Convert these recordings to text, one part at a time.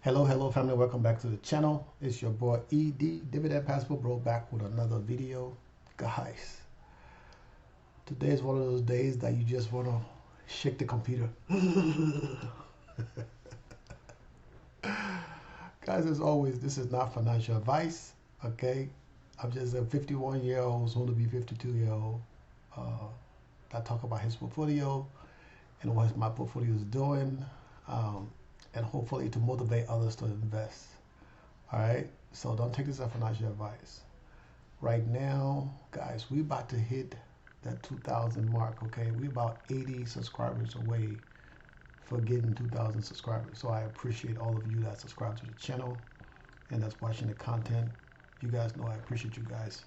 Hello family, welcome back to the channel. It's your boy ED Dividend Passport Bro back with another video. Guys, today is one of those days that you just want to shake the computer. Guys, as always, this is not financial advice, okay? I'm just a 51-year-old, soon to be 52-year-old that talk about his portfolio and what my portfolio is doing, and hopefully to motivate others to invest. All right, so don't take this as financial advice. Right now, guys, we about to hit that 2,000 mark. Okay, we about 80 subscribers away for getting 2,000 subscribers. So I appreciate all of you that subscribe to the channel and that's watching the content. You guys know I appreciate you guys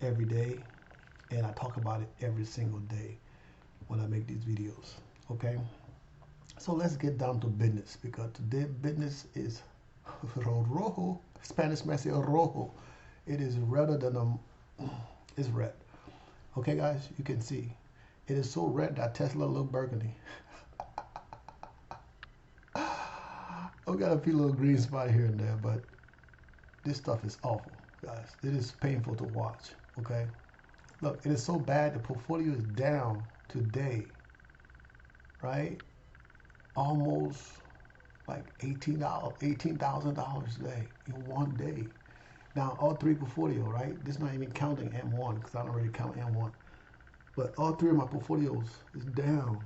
every day, and I talk about it every single day when I make these videos. Okay, so let's get down to business, because today business is rojo. Spanish messy rojo. It is redder than it's red. Okay, guys, you can see it is so red that Tesla look burgundy. I've got a few little green spot here and there, but this stuff is awful, guys. It is painful to watch. Okay, look, it is so bad. The portfolio is down today, right? Almost like $18,000 today in one day. Now, all three portfolio, right? This is not even counting M1, because I don't really count M1. But all three of my portfolios is down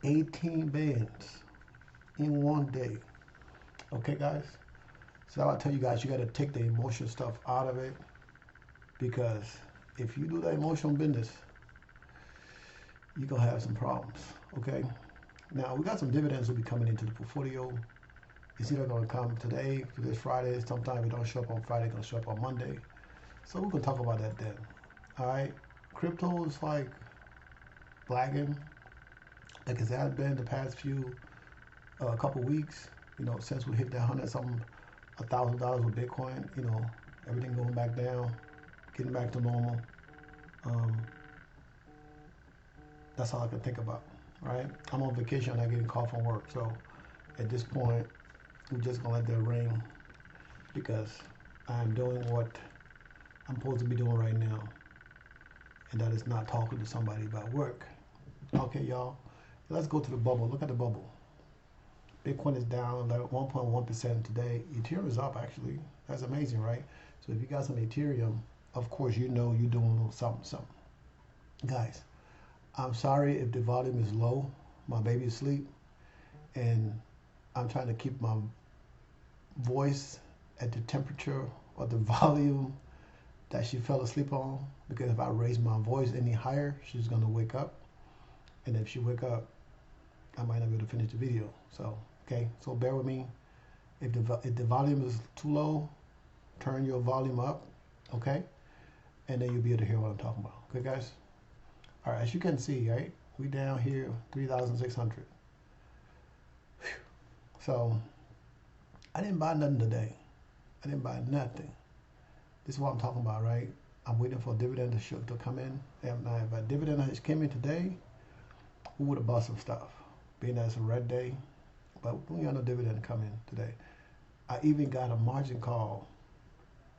18 bands in one day. Okay, guys? So I tell you guys, you got to take the emotional stuff out of it, because if you do the emotional business, you're going to have some problems. Okay? Now, we got some dividends will be coming into the portfolio. It's either going to come today, today's Friday. Sometimes it don't show up on Friday, it's going to show up on Monday. So we can talk about that then. All right. Crypto is like lagging, like it has been the past few, couple weeks. You know, since we hit that $100,000 with Bitcoin. You know, everything going back down, getting back to normal. That's all I can think about. Right. I'm on vacation. I'm getting called from work. So at this point, we're just gonna let that ring, because I'm doing what I'm supposed to be doing right now, and that is not talking to somebody about work. Okay, y'all, let's go to the bubble. Look at the bubble. Bitcoin is down 1.1% today. Ethereum is up, actually. That's amazing, right? So if you got some Ethereum, of course you know you're doing a little something. Guys, I'm sorry if the volume is low. My baby's asleep, and I'm trying to keep my voice at the temperature or the volume that she fell asleep on, because if I raise my voice any higher, she's gonna wake up, and if she wake up, I might not be able to finish the video. So okay, so bear with me. If the volume is too low, turn your volume up, okay, and then you'll be able to hear what I'm talking about. Okay, guys. All right, as you can see, right, we down here 3,600. So I didn't buy nothing today. I didn't buy nothing. This is what I'm talking about, right? I'm waiting for a dividend to come in. And if a dividend has came in today, we would have bought some stuff, being that it's a red day. But we got no dividend coming today. I even got a margin call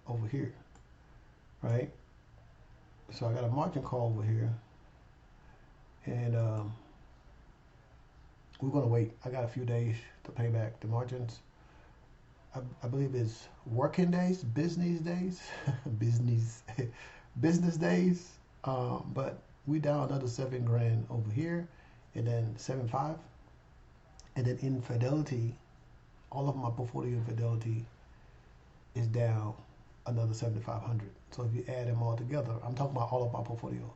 over here, right? So I got a margin call over here, and we're gonna wait. I got a few days to pay back the margins. I believe it's working days, business days, business days. But we down another 7 grand over here, and then 7.5, and then in Fidelity, all of my portfolio in Fidelity is down another 7,500. So if you add them all together, I'm talking about all of my portfolio.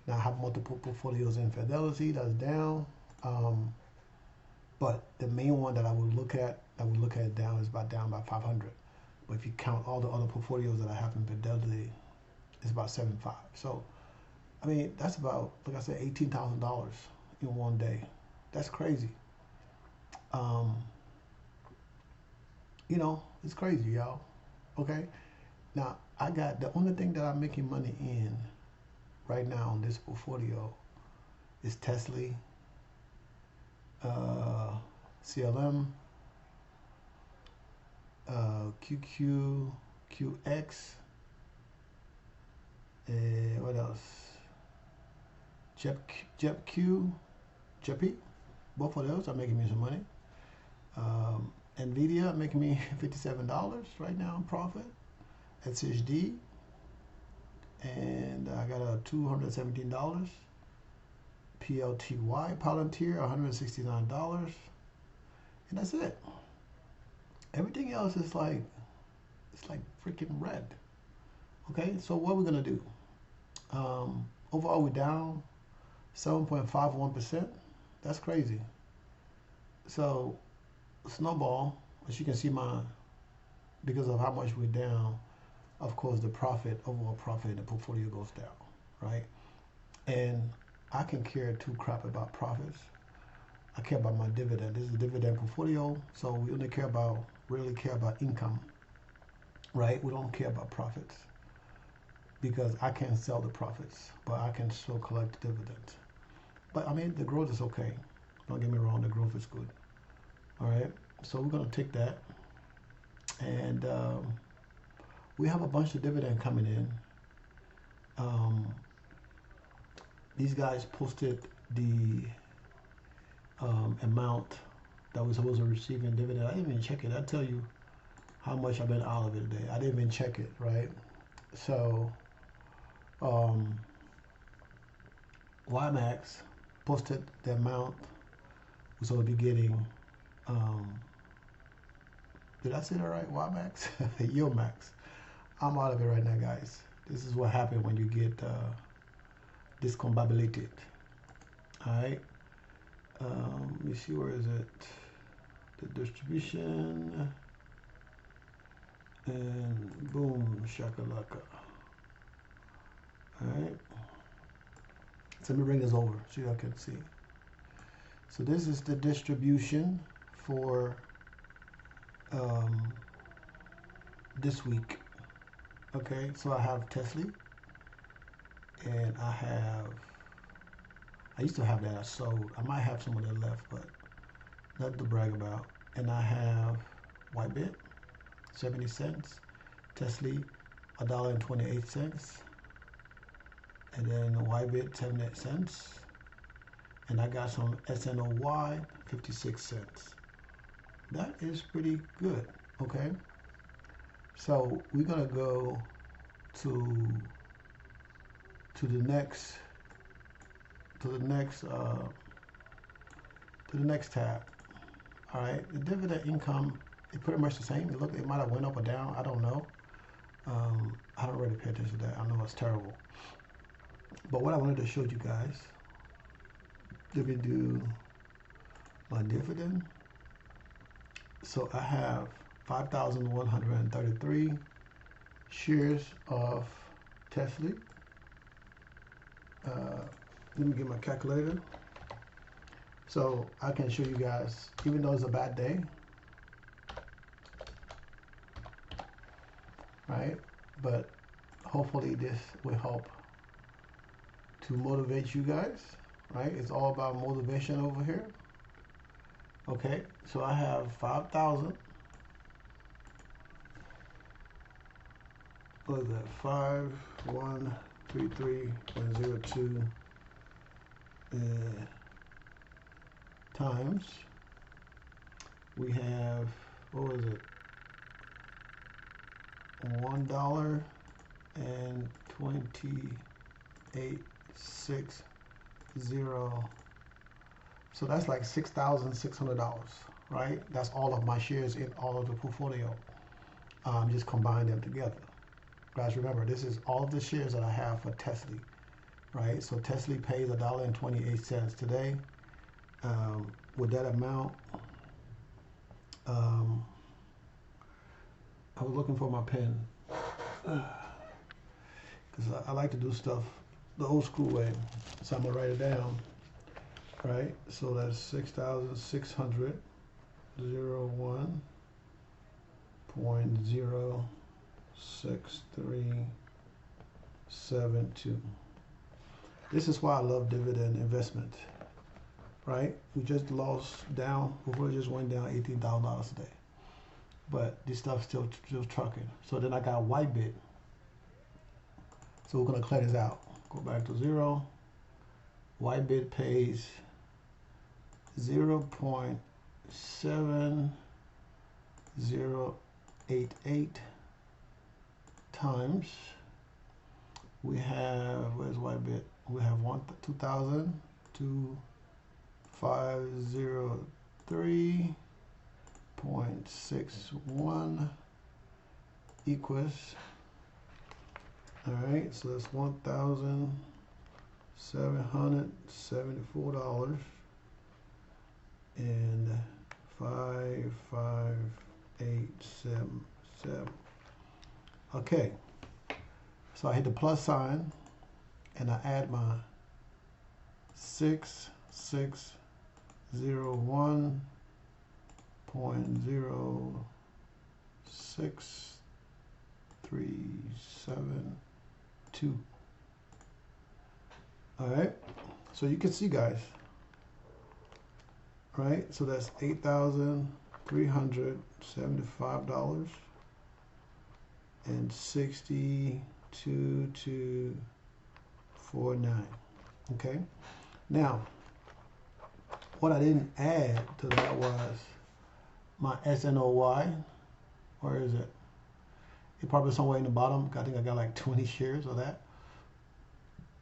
Now I have multiple portfolios in Fidelity that's down. But the main one that I would look at, down is down by 500. But if you count all the other portfolios that I have in Fidelity, it's about 7.5. So, I mean, that's about, like I said, $18,000 in one day. That's crazy. You know, it's crazy, y'all. Okay. Now, I got the only thing that I'm making money in right now on this portfolio is Tesla, CLM, QX, what else? JEPI, both of those are making me some money. Nvidia making me $57 right now in profit. SHD, and I got a $217. PLTY, Palantir, $169, and that's it. Everything else is like, it's like freaking red. Okay, so what we're gonna do? Overall, we're down 7.51%. That's crazy. So, snowball, as you can see, because of how much we're down, of course, the overall profit in the portfolio goes down, right? And I can care too crap about profits. I care about my dividend. This is a dividend portfolio, so we only really care about income, right? We don't care about profits because I can't sell the profits, but I can still collect the dividends. But I mean, the growth is okay. Don't get me wrong, the growth is good. All right, so we're gonna take that, and we have a bunch of dividend coming in. These guys posted the amount that we're supposed to receive in dividend. I didn't even check it. I'll tell you how much I've been out of it today. I didn't even check it, right? So, YieldMax posted the amount we're supposed to be getting. Did I say that right? YieldMax? YieldMax. I'm out of it right now, guys. This is what happened when you get discombobulated. Alright. Let me see, where is it? The distribution. And boom, shakalaka. Alright. So let me bring this over so y'all can see. So this is the distribution for this week. Okay, so I have Tesla, and I used to have that I sold. I might have some of that left, but nothing to brag about. And I have Whitebit, 70 cents, Tesla, $1.28, and then Whitebit, 78 cents, and I got some SNOY, 56 cents. That is pretty good, okay? So we're gonna go to the next tab. All right, the dividend income is pretty much the same. It might have went up or down. I don't know. I don't really pay attention to that. I know it's terrible. But what I wanted to show you guys, let me do my dividend. So I have 5,133 shares of Tesla. Let me get my calculator. So I can show you guys, even though it's a bad day, right? But hopefully this will help to motivate you guys, right? It's all about motivation over here. Okay, so I have 5,000. What is that? 5133.02 times. We have, what was it? $1.2860. So that's like $6,600, right? That's all of my shares in all of the portfolio. Just combine them together. Guys, remember, this is all of the shares that I have for Tesla, right? So Tesla pays $1.28 today. With that amount, I was looking for my pen because I like to do stuff the old school way. So I'm gonna write it down, right? So that's 6,600, 01.06372. This is why I love dividend investment, right? We just lost down, we just went down $18,000 today. but this stuff's still trucking. So then I got white bit. So we're gonna clear this out. Go back to 0. White bit pays 0.7088 times. We have, where's white bit? We have 2,503.61 equals. All right, so that's $1,774 and 55877. Okay, so I hit the plus sign and I add my 6601.0637. All right, so you can see, guys, right? So that's $8,375 and 62,249. Okay, now what I didn't add to that was my SNOY. Where is it? It's probably somewhere in the bottom. I think I got like 20 shares of that.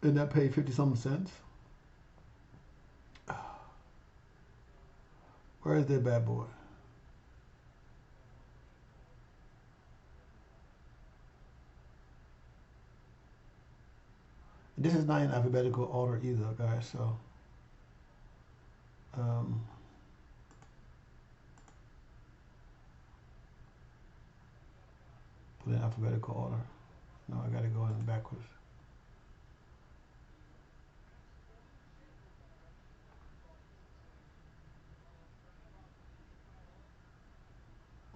And that paid 50-something cents. Where is that bad boy? This is not in alphabetical order either, guys. So, put in alphabetical order. No, I gotta go in backwards.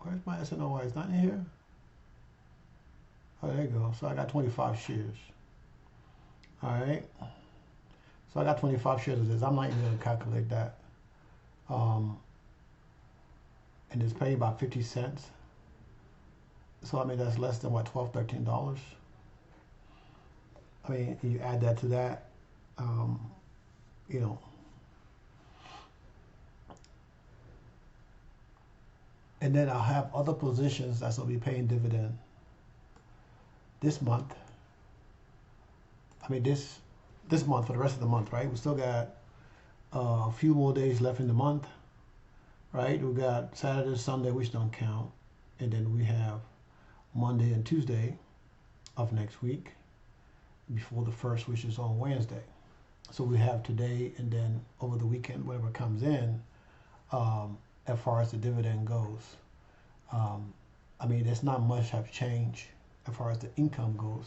Where's my SNOY? It's not in here? Oh, there you go. So I got 25 shares. All right. So I got 25 shares of this. I'm not even going to calculate that. And it's paying about 50 cents. So I mean, that's less than what, $12, $13. I mean, you add that to that, you know. And then I'll have other positions that's going to be paying dividend this month. I mean, this month, for the rest of the month, right? We still got a few more days left in the month, right? We got Saturday, Sunday, which don't count. And then we have Monday and Tuesday of next week before the first, which is on Wednesday. So we have today and then over the weekend, whatever comes in, as far as the dividend goes. I mean, there's not much have changed as far as the income goes.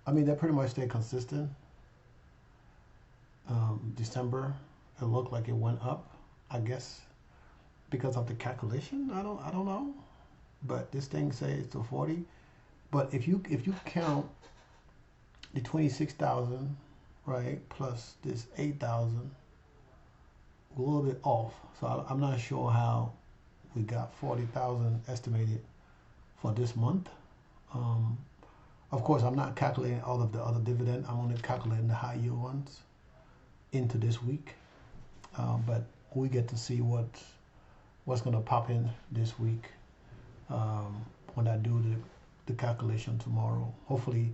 I mean, they pretty much stay consistent. December, it looked like it went up, I guess, because of the calculation. I don't know, but this thing says it's to 40. But if you count the 26,000, right, plus this 8,000, a little bit off. So I'm not sure how we got 40,000 estimated for this month. Of course, I'm not calculating all of the other dividend. I'm only calculating the high yield ones into this week. But we get to see what's going to pop in this week when I do the calculation tomorrow. Hopefully,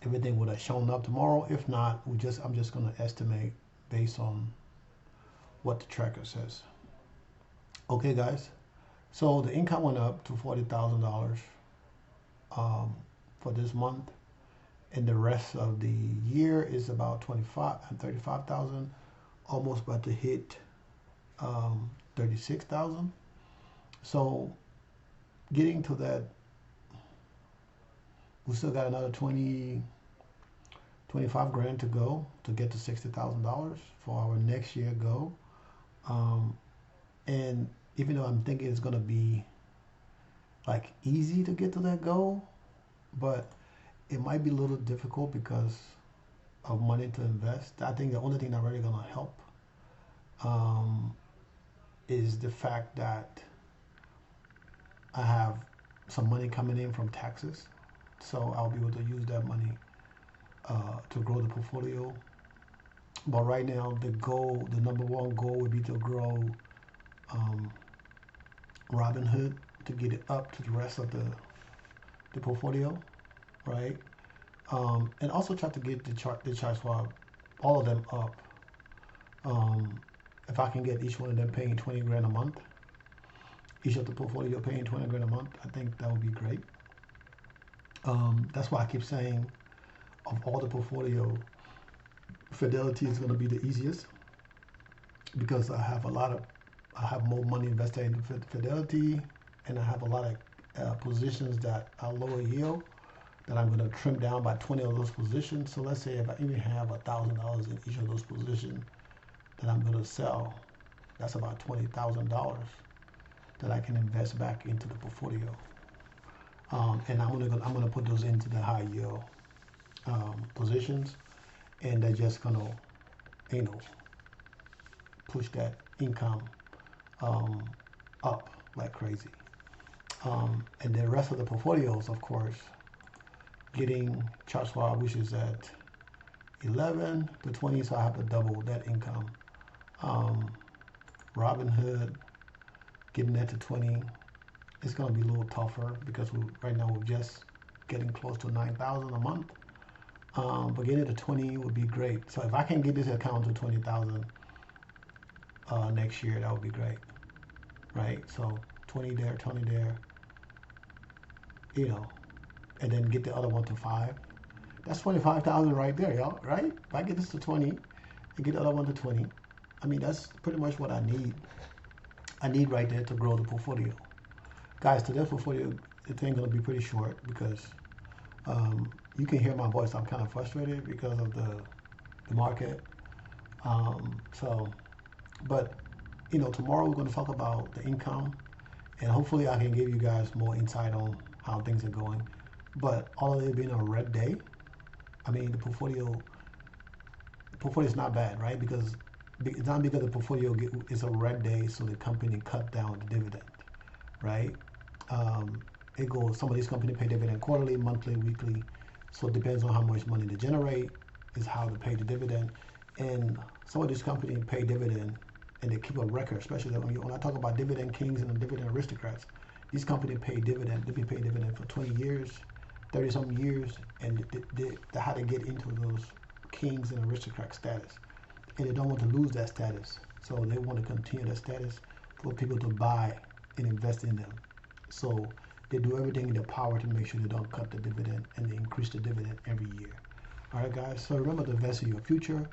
everything would have shown up tomorrow. If not, I'm just going to estimate based on what the tracker says. Okay, guys. So the income went up to $40,000 for this month, and the rest of the year is about 35,000, almost about to hit 36,000. So getting to that, we still got another 25 grand to go to get to $60,000 for our next year goal. And even though I'm thinking it's going to be like easy to get to that goal, but it might be a little difficult because of money to invest. I think the only thing that's really going to help is the fact that I have some money coming in from taxes, so I'll be able to use that money to grow the portfolio. But right now, the goal, the number one goal, would be to grow um, Robinhood to get it up to the rest of the portfolio, right? And also try to get the chart swap, all of them up. If I can get each one of them paying 20 grand a month, each of the portfolio paying 20 grand a month, I think that would be great. That's why I keep saying, of all the portfolio, Fidelity is going to be the easiest because I have more money invested in Fidelity, and I have a lot of positions that are lower yield that I'm going to trim down by 20 of those positions. So let's say if I even have $1,000 in each of those positions that I'm going to sell, that's about $20,000 that I can invest back into the portfolio. And I'm gonna put those into the high yield positions, and they're just gonna, push that income up like crazy. And the rest of the portfolios, of course, getting chart swap, which is at 11 to 20, so I have to double that income. Robinhood, getting that to 20, it's going to be a little tougher because right now we're just getting close to 9,000 a month. But getting it to 20 would be great. So if I can get this account to 20,000 next year, that would be great, right? So 20 there, 20 there, and then get the other one to 5. That's 25,000 right there, y'all, right? If I get this to 20 and get the other one to 20, I mean, that's pretty much what I need. I need right there to grow the portfolio. Guys, today's portfolio, it's ain't going to be pretty short because you can hear my voice. I'm kind of frustrated because of the market. But tomorrow we're going to talk about the income, and hopefully I can give you guys more insight on how things are going. But all of it being a red day, I mean, the portfolio is not bad, right? Because it's not because the portfolio is a red day, so the company cut down the dividend, right? It goes. Some of these companies pay dividend quarterly, monthly, weekly, so it depends on how much money they generate is how they pay the dividend. And some of these companies pay dividend and they keep a record, especially when I talk about dividend kings and the dividend aristocrats. These companies pay dividend. They've been paying dividend for 20 years, 30-some years, and how they get into those kings and aristocrat status. And they don't want to lose that status, so they want to continue that status for people to buy and invest in them. So they do everything in their power to make sure they don't cut the dividend, and they increase the dividend every year. All right, guys. So remember to invest in your future.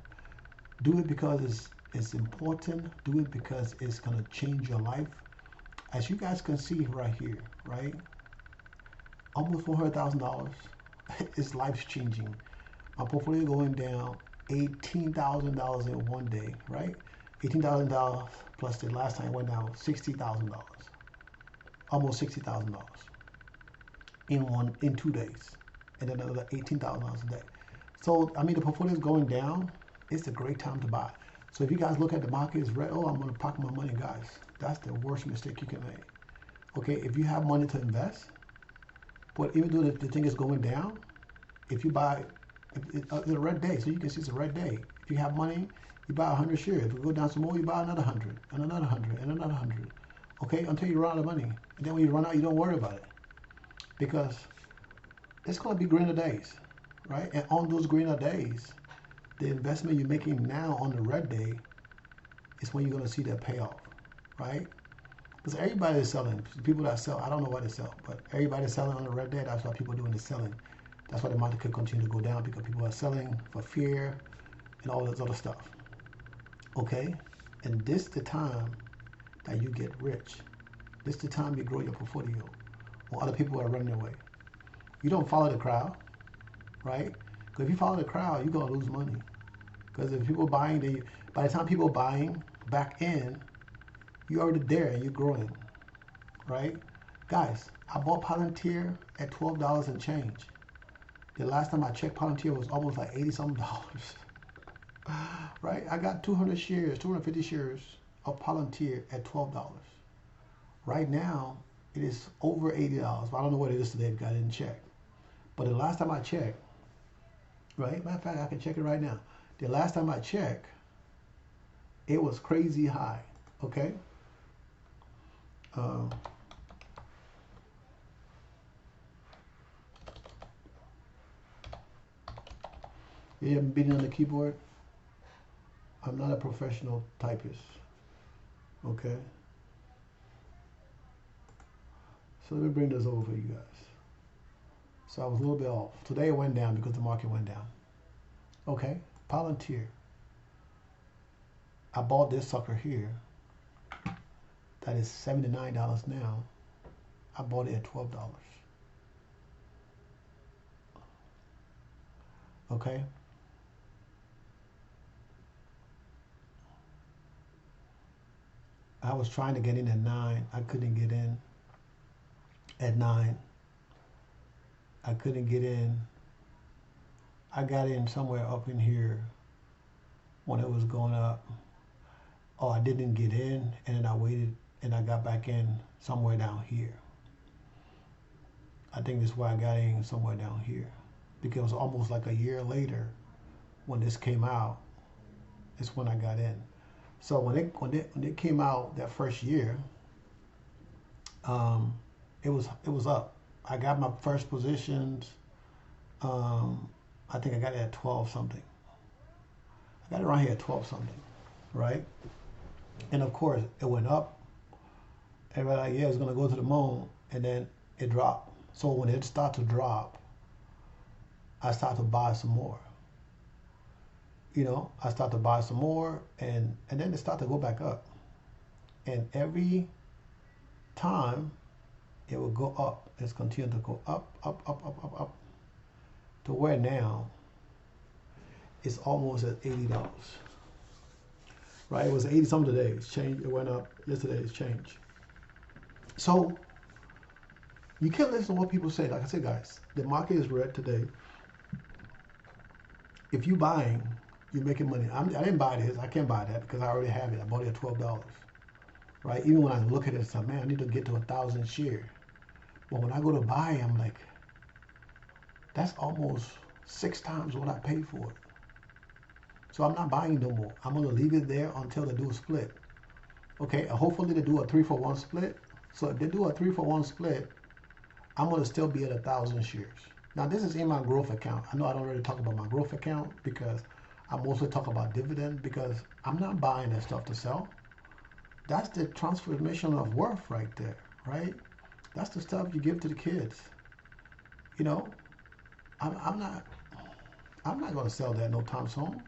Do it because it's important. Do it because it's gonna change your life. As you guys can see right here, right? Almost $400,000. It's life changing. My portfolio going down $18,000 in one day, right? $18,000 plus the last time went down $60,000, almost $60,000 in 2 days, and then another $18,000 a day. So I mean, the portfolio is going down. It's a great time to buy. So if you guys look at the market, it's red. Oh, I'm going to pocket my money, guys. That's the worst mistake you can make. Okay, if you have money to invest, but even though the thing is going down, if you buy, it's a red day, so you can see it's a red day. If you have money, you buy 100 shares. If it go down some more, you buy another 100, and another 100, and another 100. Okay, until you run out of money. And then when you run out, you don't worry about it. Because it's going to be greener days, right? And on those greener days, the investment you're making now on the red day is when you're going to see that payoff, right? Because everybody is selling. People that sell, I don't know why they sell, but everybody's selling on the red day. That's what people are doing is selling. That's why the market could continue to go down, because people are selling for fear and all this other stuff. Okay? And this is the time that you get rich. This is the time you grow your portfolio when other people are running away. You don't follow the crowd, right? Because if you follow the crowd, you're going to lose money. Because if people are buying, by the time people are buying back in, you're already there and you're growing, right? Guys, I bought Palantir at $12 and change. The last time I checked, Palantir was almost like $80-something, right? I got 200 shares, 250 shares of Palantir at $12. Right now, it is over $80. I don't know what it is today because I didn't check. But the last time I checked, right? Matter of fact, I can check it right now. The last time I checked, it was crazy high. Okay. You haven't been on the keyboard? I'm not a professional typist. Okay. So let me bring this over for you guys. So I was a little bit off. Today it went down because the market went down. Okay. Palantir. I bought this sucker here. That is $79 now. I bought it at $12. Okay. I was trying to get in at 9. I couldn't get in at 9. I couldn't get in. I got in somewhere up in here when it was going up. Oh, I didn't get in, and then I waited, and I got back in somewhere down here. I think that's why I got in somewhere down here, because it was almost like a year later when this came out. It's when I got in. So when it came out that first year, it was up. I got my first positions. I think I got it at 12 something. I got it around here at 12 something, right? And of course, it went up. Everybody like, yeah, it's gonna go to the moon, and then it dropped. So when it started to drop, I started to buy some more. You know, I started to buy some more, and then it started to go back up. And every time it will go up, it's continued to go up, up, to where now it's almost at $80. Right? It was 80 some today. It's changed. It went up yesterday. It's changed. So you can't listen to what people say. Like I said, guys, the market is red today. If you're buying, you're making money. I didn't buy this. I can't buy that because I already have it. I bought it at $12. Right? Even when I look at it, it's like, man, I need to get to 1,000 shares. But when I go to buy, I'm like, that's almost 6 times what I paid for it. So I'm not buying no more. I'm gonna leave it there until they do a split. Okay, hopefully they do a 3-for-1 split. So if they do a 3-for-1 split, I'm gonna still be at 1,000 shares. Now this is in my growth account. I know I don't really talk about my growth account because I mostly talk about dividend, because I'm not buying that stuff to sell. That's the transformation of worth right there, right? That's the stuff you give to the kids. You know, I'm not gonna sell that no time soon.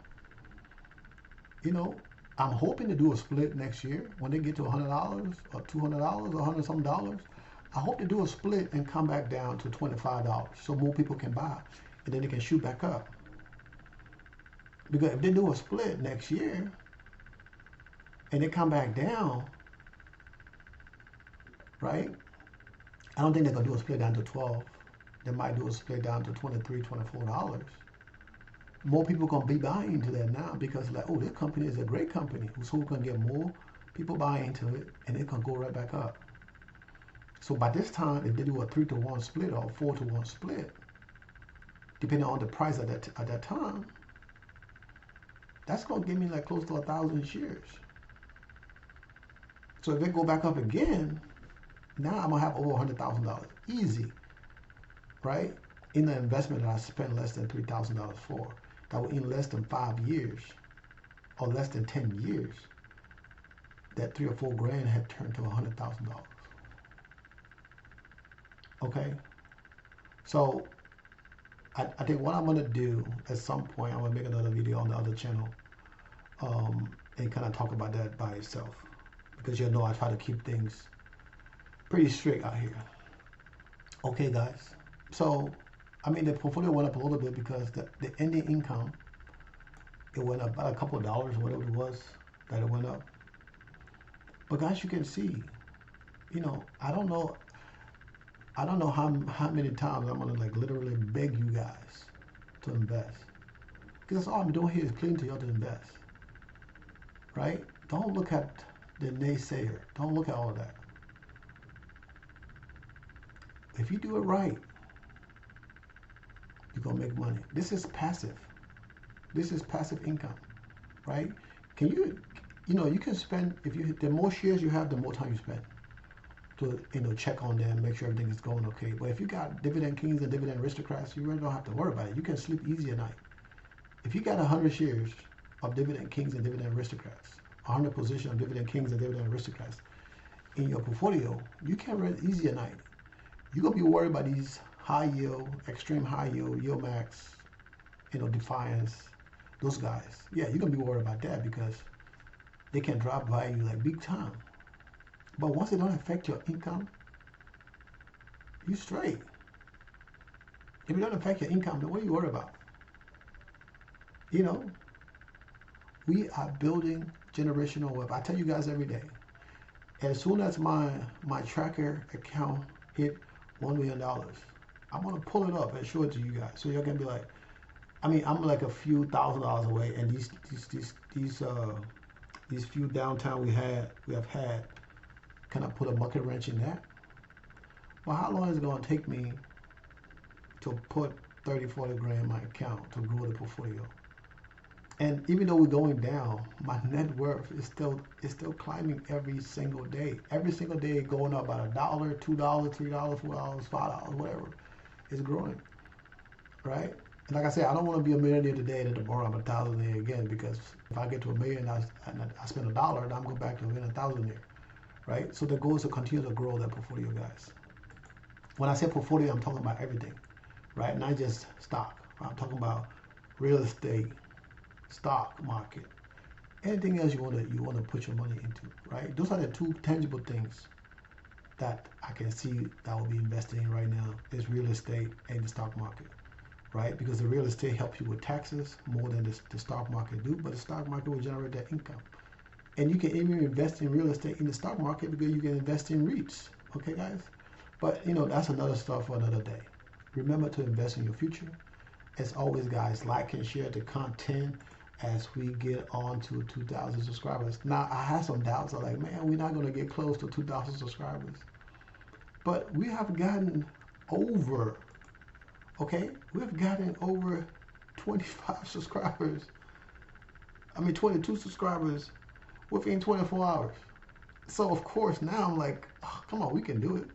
You know, I'm hoping to do a split next year when they get to $100 or $200 or $100 some dollars. I hope to do a split and come back down to $25 so more people can buy, and then they can shoot back up. Because if they do a split next year and they come back down, right? I don't think they're gonna do a split down to 12. They might do a split down to $23, $24. More people gonna be buying into that now because like, oh, this company is a great company. So we're gonna get more people buying into it, and it can go right back up. So by this time, if they do a 3-to-1 split or a 4-to-1 split, depending on the price at that time, that's gonna give me like close to 1,000 shares. So if they go back up again, now I'm gonna have over $100,000 easy, right? In the investment that I spent less than $3,000 for, that was in less than 5 years or less than 10 years, that 3 or 4 grand had turned to $100,000. Okay, so I think what I'm gonna do at some point, I'm gonna make another video on the other channel, and kind of talk about that by itself, because you know I try to keep things pretty strict out here. Okay, guys. So I mean, the portfolio went up a little bit because the ending income, it went up about a couple of dollars, whatever it was that it went up. But guys, you can see, you know, I don't know how many times I'm gonna like literally beg you guys to invest, because that's all I'm doing here is pleading to y'all to invest, right? Don't look at the naysayer. Don't look at all of that. If you do it right, you're gonna make money. This is passive. This is passive income, right? Can you, you can spend, the more shares you have, the more time you spend to, check on them, make sure everything is going okay. But if you got dividend kings and dividend aristocrats, you really don't have to worry about it. You can sleep easy at night. If you got 100 shares of dividend kings and dividend aristocrats, 100 positions of dividend kings and dividend aristocrats in your portfolio, you can rest easy at night. You're gonna be worried about these high yield, extreme high yield, YieldMax, Defiance, those guys. Yeah, you're gonna be worried about that because they can drop value like big time. But once it don't affect your income, you straight. If it don't affect your income, then what are you worried about? We are building generational wealth. I tell you guys every day. As soon as my tracker account hit $1 million, I'm gonna pull it up and show it to you guys, so y'all can be like, I'm like a few $1,000s away, and these few downtown we have had. Can I put a monkey wrench in that? Well, how long is it gonna take me to put 30, 40 grand in my account to grow the portfolio? And even though we're going down, my net worth is still climbing every single day. Every single day, going up about $1, $2, $3, $4, $5, whatever. It's growing, right? And like I said, I don't want to be a millionaire today and then tomorrow I'm a thousandaire again, because if I get to $1 million and I spend $1, then I'm going back to being a thousandaire, right? So the goal is to continue to grow that portfolio, guys. When I say portfolio, I'm talking about everything, right? Not just stock. I'm talking about real estate, stock market, anything else you want to put your money into, right? Those are the two tangible things that I can see that I will be investing in right now, is real estate and the stock market, right? Because the real estate helps you with taxes more than the stock market do, but the stock market will generate that income. And you can even invest in real estate in the stock market because you can invest in REITs, okay guys? But that's another stuff for another day. Remember to invest in your future. As always, guys, like and share the content as we get on to 2,000 subscribers. Now, I had some doubts. I'm like, man, we're not going to get close to 2,000 subscribers. But we have gotten over, okay? We've gotten over 25 subscribers. 22 subscribers within 24 hours. So, of course, now I'm like, oh, come on, we can do it,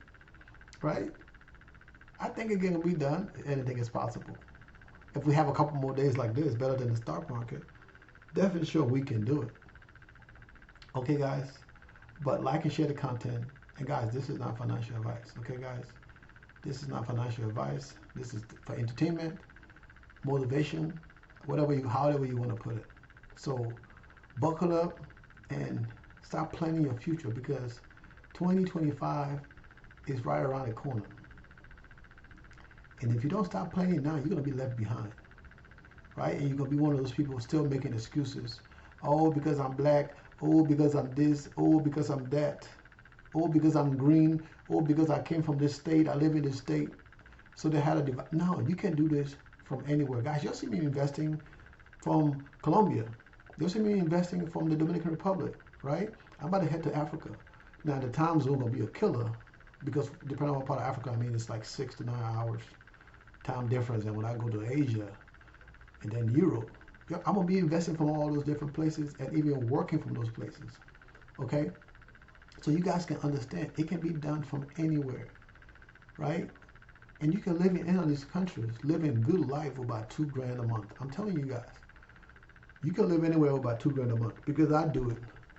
right? I think it can be done. Anything is possible. If we have a couple more days like this, better than the stock market, definitely sure we can do it. Okay, guys? But like and share the content. And guys, this is not financial advice. Okay, guys? This is not financial advice. This is for entertainment, motivation, however you want to put it. So buckle up and start planning your future, because 2025 is right around the corner. And if you don't start planning now, you're going to be left behind, right? And you're going to be one of those people still making excuses. Oh, because I'm black. Oh, because I'm this. Oh, because I'm that. Oh, because I'm green. Oh, because I came from this state. I live in this state. So they had a divide. No, you can do this from anywhere. Guys, you'll see me investing from Colombia. You'll see me investing from the Dominican Republic, right? I'm about to head to Africa. Now, the time zone going to be a killer, because depending on what part of Africa, it's like 6 to 9 hours time difference. And when I go to Asia and then Europe, I'm going to be investing from all those different places and even working from those places, okay? So you guys can understand, it can be done from anywhere, right? And you can live in any of these countries, live in good life with about $2 grand a month. I'm telling you guys, you can live anywhere with about $2 grand a month, because I do it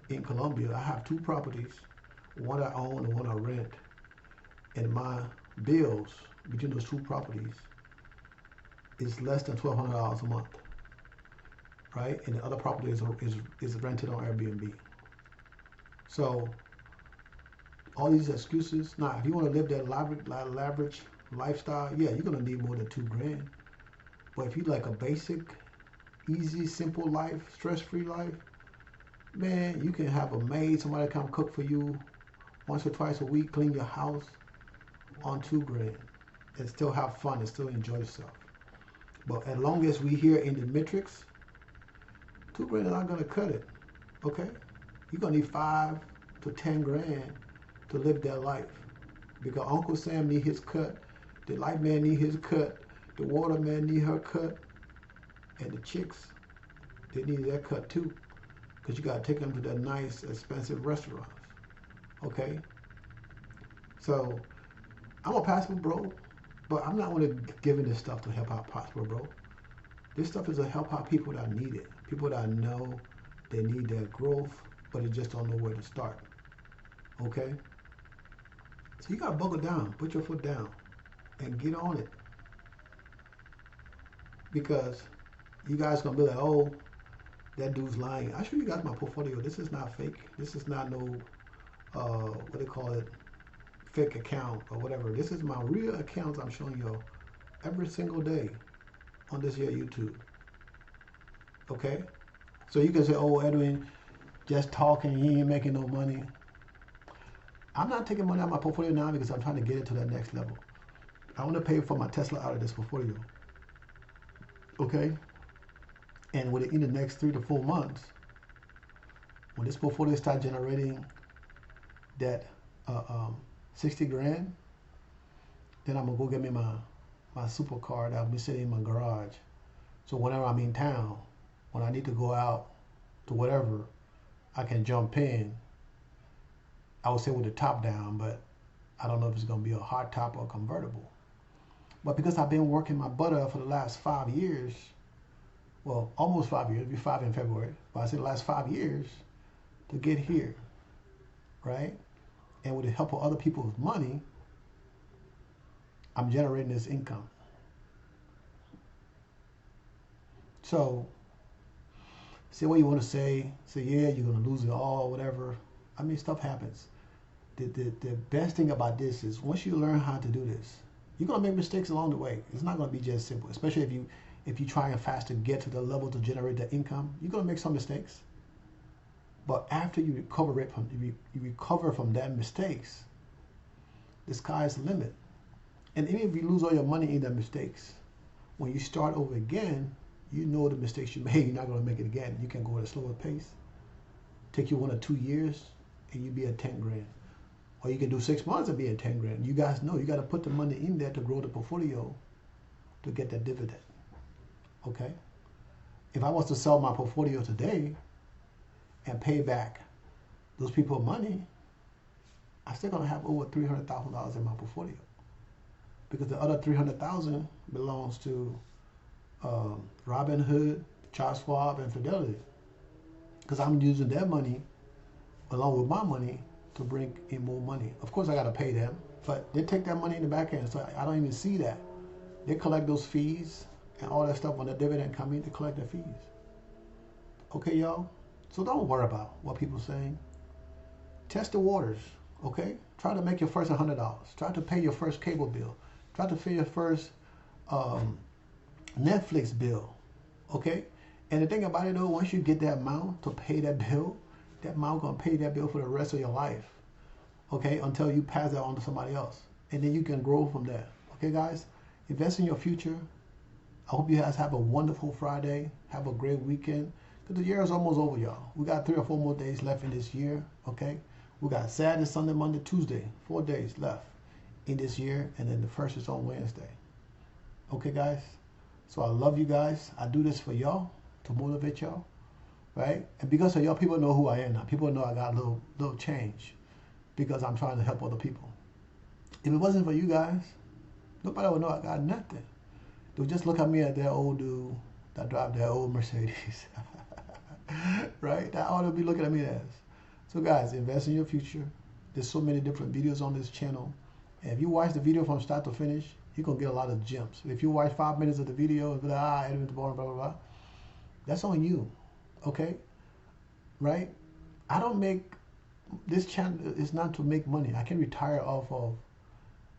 in Colombia. I have 2 properties, one I own and one I rent. And my bills between those 2 properties is less than $1,200 a month, right? And the other property is rented on Airbnb. So all these excuses. Now, if you want to live that lavish lifestyle, yeah, you're gonna need more than $2 grand. But if you like a basic, easy, simple life, stress-free life, man, you can have a maid, somebody come cook for you once or twice a week, clean your house on $2 grand, and still have fun and still enjoy yourself. But as long as we here in the matrix, $2 grand is not gonna cut it. Okay, you're gonna need 5, to 10 grand to live their life. Because Uncle Sam need his cut, the light man need his cut, the water man need her cut, and the chicks, they need their cut too. Because you got to take them to the nice, expensive restaurants. Okay? So, I'm a Prosper Bro, but I'm not only giving this stuff to help out Prosper Bro. This stuff is to help out people that need it. People that know they need their growth, but they just don't know where to start. Okay? So you got to buckle down, put your foot down, and get on it. Because you guys going to be like, oh, that dude's lying. I show you guys my portfolio. This is not fake. This is not no, what they call it, fake account or whatever. This is my real accounts I'm showing you every single day on this here YouTube. Okay? So you can say, oh, Edwin, just talking, he ain't making no money. I'm not taking money out of my portfolio now because I'm trying to get it to that next level. I want to pay for my Tesla out of this portfolio. Okay? And within the next 3 to 4 months, when this portfolio starts generating that 60 grand, then I'm going to go get me my supercar that will be sitting in my garage. So whenever I'm in town, when I need to go out to whatever, I can jump in. I would say with the top down, but I don't know if it's going to be a hard top or a convertible. But because I've been working my butt off for the last 5 years, well, almost 5 years, it'll be 5 in February, but I say the last 5 years to get here, right? And with the help of other people's money, I'm generating this income. So, say what you want to say yeah, you're going to lose it all, whatever. I mean, stuff happens. The best thing about this is once you learn how to do this, you're going to make mistakes along the way. It's not going to be just simple, especially if you try and fast to get to the level to generate the income. You're going to make some mistakes. But after you recover from that mistakes, the sky's the limit. And even if you lose all your money in the mistakes, when you start over again, you know the mistakes you made, you're not going to make it again. You can go at a slower pace. Take you 1 or 2 years, and you be at 10 grand. Or you can do 6 months and be at 10 grand. You guys know you got to put the money in there to grow the portfolio to get that dividend. Okay? If I was to sell my portfolio today and pay back those people money, I'm still going to have over $300,000 in my portfolio. Because the other $300,000 belongs to Robinhood, Charles Schwab, and Fidelity. Because I'm using their money along with my money to bring in more money. Of course, I got to pay them, but they take that money in the back end, so I don't even see that. They collect those fees and all that stuff when the dividend come in. They collect their fees. Okay, y'all. So don't worry about what people are saying. Test the waters. Okay. Try to make your first $100. Try to pay your first cable bill. Try to pay your first Netflix bill. Okay. And the thing about it though, once you get that amount to pay that bill, that amount gonna pay that bill for the rest of your life. Okay, until you pass that on to somebody else. And then you can grow from there. Okay guys? Invest in your future. I hope you guys have a wonderful Friday. Have a great weekend. Because the year is almost over, y'all. We got 3 or 4 more days left in this year. Okay? We got Saturday, Sunday, Monday, Tuesday. 4 days left in this year. And then the first is on Wednesday. Okay guys? So I love you guys. I do this for y'all to motivate y'all. Right? And because of y'all, people know who I am now. People know I got a little change because I'm trying to help other people. If it wasn't for you guys, nobody would know I got nothing. They would just look at me as that old dude that drive that old Mercedes. Right? That's all they'll be looking at me as. So guys, invest in your future. There's so many different videos on this channel. And if you watch the video from start to finish, you're going to get a lot of gems. If you watch 5 minutes of the video and be like, Edwin's boring, blah, blah, blah, that's on you. Okay? Right? I don't make, this channel is not to make money. I can retire off of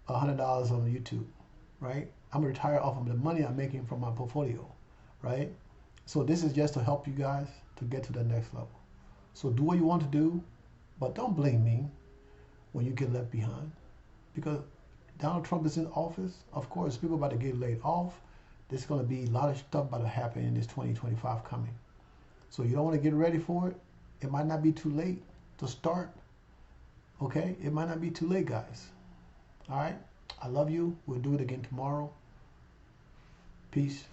$100 on YouTube. Right? I'm going to retire off of the money I'm making from my portfolio. Right? So this is just to help you guys to get to the next level. So do what you want to do, but don't blame me when you get left behind. Because Donald Trump is in office. Of course, people about to get laid off. There's going to be a lot of stuff about to happen in this 2025 coming. So you don't want to get ready for it. It might not be too late to start, Okay, it might not be too late, guys. All right, I love you. We'll do it again tomorrow. Peace.